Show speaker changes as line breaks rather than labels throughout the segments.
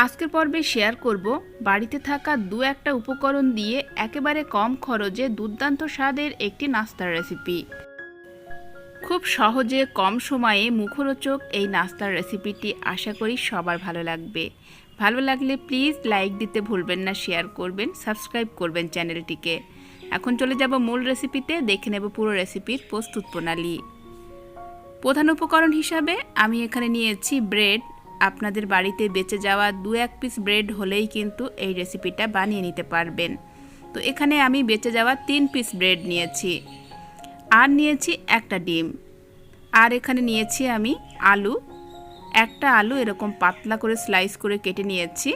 আজকের পর্বে শেয়ার করব বাড়িতে থাকা দু একটা উপকরণ দিয়ে একেবারে কম খরচে দুর্দান্ত স্বাদের একটি নাস্তার রেসিপি। খুব সহজে কম সময়ে মুখরোচক এই নাস্তার রেসিপিটি আশা করি সবার ভালো লাগবে। ভালো লাগলে প্লিজ লাইক দিতে ভুলবেন না, শেয়ার করবেন, সাবস্ক্রাইব করবেন চ্যানেলটিকে। এখন চলে যাব মূল রেসিপিতে, দেখে নেব পুরো রেসিপির প্রস্তুত প্রণালী। প্রধান উপকরণ হিসাবে আমি এখানে নিয়েছি ব্রেড। আপনাদের বাড়িতে বেঁচে যাওয়া দু এক পিস ব্রেড হলেই কিন্তু এই রেসিপিটা বানিয়ে নিতে পারবেন। তো এখানে আমি বেঁচে যাওয়া 3 পিস ব্রেড নিয়েছি, আর নিয়েছি একটা ডিম, আর এখানে নিয়েছি আমি আলু। একটা আলু এরকম পাতলা করে স্লাইস করে কেটে নিয়েছি।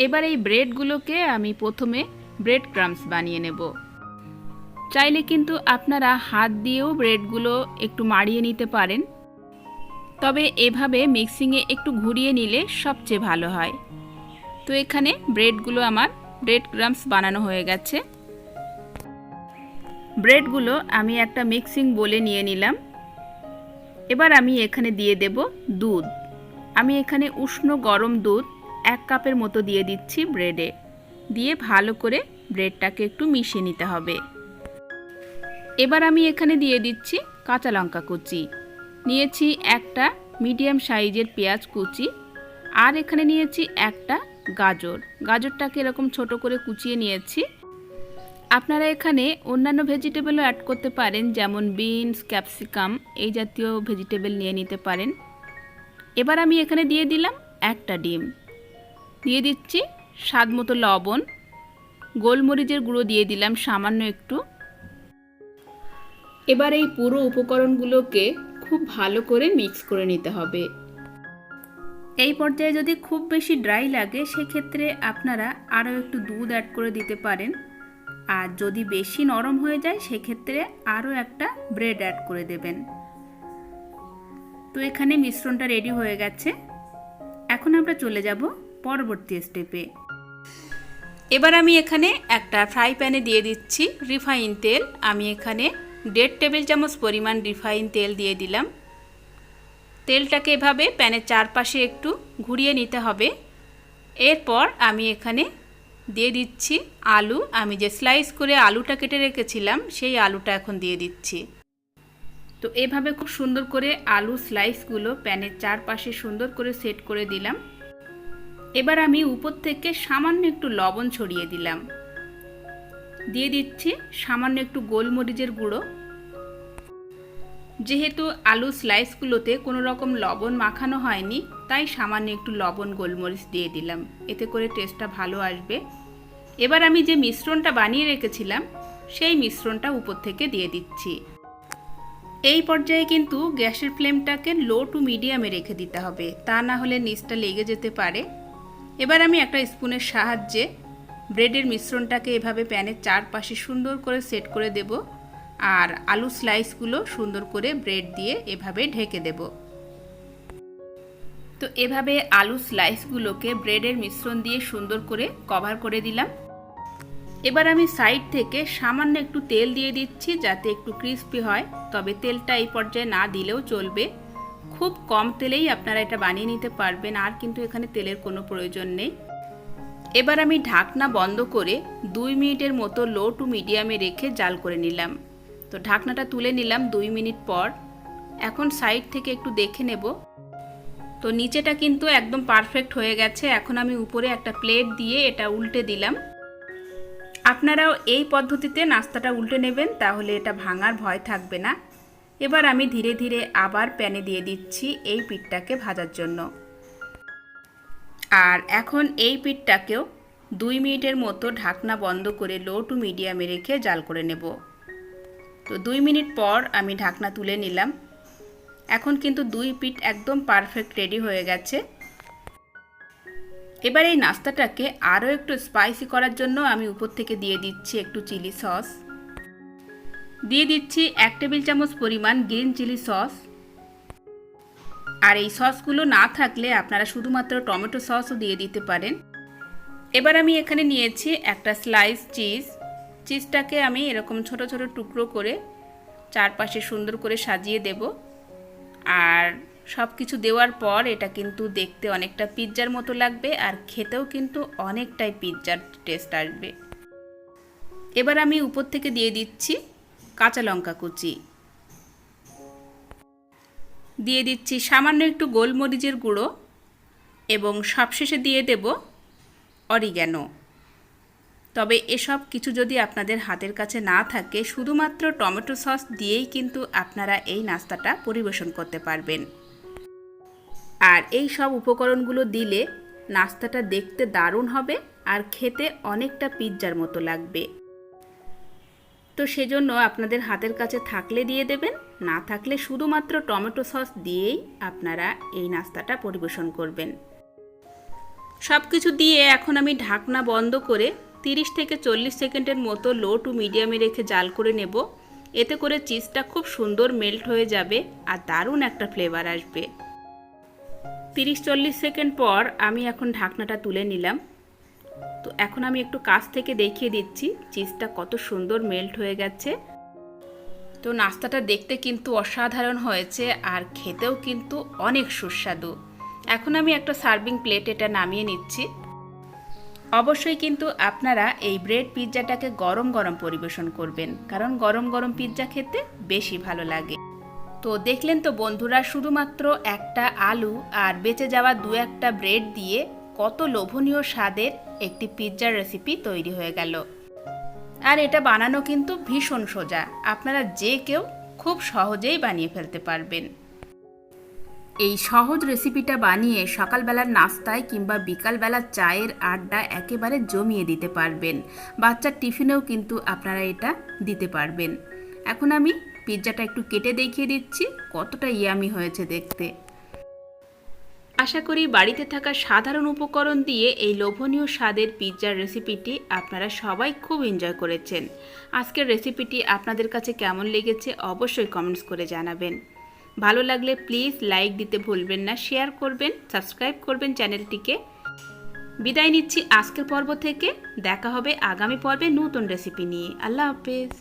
এবার এই ব্রেডগুলোকে আমি প্রথমে ব্রেড ক্রাম্বস বানিয়ে নেব। চাইলে কিন্তু আপনারা হাত দিয়েও ব্রেডগুলো একটু মাড়িয়ে নিতে পারেন, তবে এভাবে মিক্সিংয়ে একটু ঘুরিয়ে নিলে সবচেয়ে ভালো হয়। তো এখানে ব্রেডগুলো আমার ব্রেড ক্রাম্বস বানানো হয়ে গেছে। ব্রেডগুলো আমি একটা মিক্সিং বোলে নিয়ে নিলাম। এবার আমি এখানে দিয়ে দেব দুধ। আমি এখানে উষ্ণ গরম দুধ 1 কাপের মতো দিয়ে দিচ্ছি ব্রেডে। দিয়ে ভালো করে ব্রেডটাকে একটু মিশিয়ে নিতে হবে। এবার আমি এখানে দিয়ে দিচ্ছি কাঁচা লঙ্কা কুচি, নিয়েছি একটা মিডিয়াম সাইজের পেঁয়াজ কুচি, আর এখানে নিয়েছি একটা গাজরটাকে এরকম ছোট করে কুচিয়ে নিয়েছি। আপনারা এখানে অন্যান্য ভেজিটেবলও অ্যাড করতে পারেন, যেমন বিনস, ক্যাপসিকাম এই জাতীয় ভেজিটেবল নিয়ে নিতে পারেন। এবার আমি এখানে দিয়ে দিলাম একটা ডিম, দিয়ে দিচ্ছি স্বাদ মতো লবণ, গোলমরিচের গুঁড়ো দিয়ে দিলাম সামান্য একটু। এবার এই পুরো উপকরণগুলোকে খুব ভালো করে মিক্স করে নিতে হবে। এই পর্যায়ে যদি খুব বেশি ড্রাই লাগে সেক্ষেত্রে আপনারা আরও একটু দুধ অ্যাড করে দিতে পারেন, আর যদি বেশি নরম হয়ে যায় সেক্ষেত্রে আরও একটা ব্রেড অ্যাড করে দেবেন। তো এখানে মিশ্রণটা রেডি হয়ে গেছে। এখন আমরা চলে যাব পরবর্তী স্টেপে। এবার আমি এখানে একটা ফ্রাই প্যানে দিয়ে দিচ্ছি রিফাইন তেল। আমি এখানে 1.5 টেবিল চামচ পরিমাণ রিফাইন তেল দিয়ে দিলাম। তেলটাকে এভাবে প্যানের চারপাশে একটু ঘুরিয়ে নিতে হবে। এরপর আমি এখানে দিয়ে দিচ্ছি আলু। আমি যে স্লাইস করে আলুটা কেটে রেখেছিলাম সেই আলুটা এখন দিয়ে দিচ্ছি। তো এভাবে খুব সুন্দর করে আলু স্লাইসগুলো প্যানের চারপাশে সুন্দর করে সেট করে দিলাম। এবার আমি উপর থেকে সামান্য একটু লবণ ছড়িয়ে দিলাম। দিয়ে দিচ্ছি সামান্য একটু গোলমরিচের গুঁড়ো। যেহেতু আলু স্লাইসগুলোতে কোনো রকম লবণ মাখানো হয়নি, তাই সামান্য একটু লবণ গোলমরিচ দিয়ে দিলাম, এতে করে টেস্টটা ভালো আসবে। এবার আমি যে মিশ্রণটা বানিয়ে রেখেছিলাম সেই মিশ্রণটা উপর থেকে দিয়ে দিচ্ছি। এই পর্যায়ে কিন্তু গ্যাসের ফ্লেমটাকে লো টু মিডিয়ামে রেখে দিতে হবে, তা না হলে নিচটা লেগে যেতে পারে। এবার আমি একটা স্পুনের সাহায্যে ব্রেডের মিশ্রণটাকে এভাবে প্যানের চারপাশে সুন্দর করে সেট করে দেব, আর আলু স্লাইসগুলো সুন্দর করে ব্রেড দিয়ে এভাবে ঢেকে দেব। তো এভাবে আলু স্লাইসগুলোকে ব্রেডের মিশ্রণ দিয়ে সুন্দর করে কভার করে দিলাম। এবার আমি সাইড থেকে সামান্য একটু তেল দিয়ে দিচ্ছি যাতে একটু ক্রিস্পি হয়, তবে তেলটা এই পর্যায়ে না দিলেও চলবে। খুব কম তেলেই আপনারা এটা বানিয়ে নিতে পারবেন, আর কিন্তু এখানে তেলের কোনো প্রয়োজন নেই। এবার আমি ঢাকনা বন্ধ করে 2 মিনিটের মতো লো টু মিডিয়ামে রেখে জাল করে নিলাম। তো ঢাকনাটা তুলে নিলাম 2 মিনিট পর। এখন সাইড থেকে একটু দেখে নেব। তো নিচেটা কিন্তু একদম পারফেক্ট হয়ে গেছে। এখন আমি উপরে একটা প্লেট দিয়ে এটা উল্টে দিলাম। আপনারাও এই পদ্ধতিতে নাস্তাটা উল্টে নেবেন, তাহলে এটা ভাঙার ভয় থাকবে না। এবার আমি ধীরে ধীরে আবার প্যানে দিয়ে দিচ্ছি এই পিঠটাকে ভাজার জন্য। আর এখন এই পিঠটাকেও 2 মিনিটের মতো ঢাকনা বন্ধ করে লো টু মিডিয়ামে রেখে জাল করে নেব। তো 2 মিনিট পর আমি ঢাকনা তুলে নিলাম। এখন কিন্তু 2 পিঠ একদম পারফেক্ট রেডি হয়ে গেছে। এবার এই নাস্তাটাকে আরও একটু স্পাইসি করার জন্য আমি উপর থেকে দিয়ে দিচ্ছি একটু চিলি সস, দিয়ে দিচ্ছি 1 টেবিল চামচ পরিমাণ গ্রিন চিলি সস। আর এই সসগুলো না থাকলে আপনারা শুধুমাত্র টমেটো সসও দিয়ে দিতে পারেন। এবার আমি এখানে নিয়েছি একটা স্লাইস চিজটাকে আমি এরকম ছোট ছোট টুকরো করে চারপাশে সুন্দর করে সাজিয়ে দেব। আর সব কিছু দেওয়ার পর এটা কিন্তু দেখতে অনেকটা পিৎজার মতো লাগবে আর খেতেও কিন্তু অনেকটাই পিৎজার টেস্ট আসবে। এবার আমি উপর থেকে দিয়ে দিচ্ছি কাঁচা লঙ্কা কুচি, দিয়ে দিচ্ছি সামান্য একটু গোলমরিচের গুঁড়ো এবং সবশেষে দিয়ে দেব অরিগ্যানো। তবে এসব কিছু যদি আপনাদের হাতের কাছে না থাকে, শুধুমাত্র টমেটো সস দিয়েই কিন্তু আপনারা এই নাস্তাটা পরিবেশন করতে পারবেন। আর এই সব উপকরণগুলো দিলে নাস্তাটা দেখতে দারুণ হবে আর খেতে অনেকটা পিৎজার মতো লাগবে। তো সেজন্য আপনাদের হাতের কাছে থাকলে দিয়ে দেবেন, না থাকলে শুধুমাত্র টমেটো সস দিয়েই আপনারা এই নাস্তাটা পরিবেশন করবেন। সব কিছু দিয়ে এখন আমি ঢাকনা বন্ধ করে 30 থেকে 40 সেকেন্ডের মতো লো টু মিডিয়ামে রেখে জাল করে নেব। এতে করে চিজটা খুব সুন্দর মেল্ট হয়ে যাবে আর দারুণ একটা ফ্লেভার আসবে। 30-40 সেকেন্ড পর আমি এখন ঢাকনাটা তুলে নিলাম। তো এখন আমি একটু কাছ থেকে দেখিয়ে দিচ্ছি চিজটা কত সুন্দর মেল্ট হয়ে গেছে। তো নাস্তাটা দেখতে কিন্তু অসাধারণ হয়েছে আর খেতেও কিন্তু অনেক সুস্বাদু। এখন আমি একটা সার্ভিং প্লেট এটা নামিয়ে নিচ্ছি। অবশ্যই কিন্তু আপনারা এই ব্রেড পিৎজাটাকে গরম গরম পরিবেশন করবেন, কারণ গরম গরম পিৎজা খেতে বেশি ভালো লাগে। তো দেখলেন তো বন্ধুরা, শুধুমাত্র একটা আলু আর বেঁচে যাওয়া 2-1টা ব্রেড দিয়ে কত লোভনীয় স্বাদের একটি পিৎজার রেসিপি তৈরি হয়ে গেল। আর এটা বানানো কিন্তু ভীষণ সোজা, আপনারা যে কেউ খুব সহজেই বানিয়ে ফেলতে পারবেন। এই সহজ রেসিপিটা বানিয়ে সকালবেলার নাস্তায় কিংবা বিকালবেলার চায়ের আড্ডা একেবারে জমিয়ে দিতে পারবেন। বাচ্চার টিফিনেও কিন্তু আপনারা এটা দিতে পারবেন। এখন আমি পিৎজাটা একটু কেটে দেখিয়ে দিচ্ছি কতটা ইয়ামি হয়েছে দেখতে। আশা করি বাড়িতে থাকা সাধারণ উপকরণ দিয়ে এই লোভনীয় স্বাদের পিৎজার রেসিপিটি আপনারা সবাই খুব এনজয় করেছেন। আজকের রেসিপিটি আপনাদের কাছে কেমন লেগেছে অবশ্যই কমেন্টস করে জানাবেন। ভালো লাগলে প্লিজ লাইক দিতে ভুলবেন না, শেয়ার করবেন, সাবস্ক্রাইব করবেন চ্যানেলটিকে। বিদায় নিচ্ছি আজকের পর্ব থেকে। দেখা হবে আগামী পর্বে নতুন রেসিপি নিয়ে। আল্লাহ হাফেজ।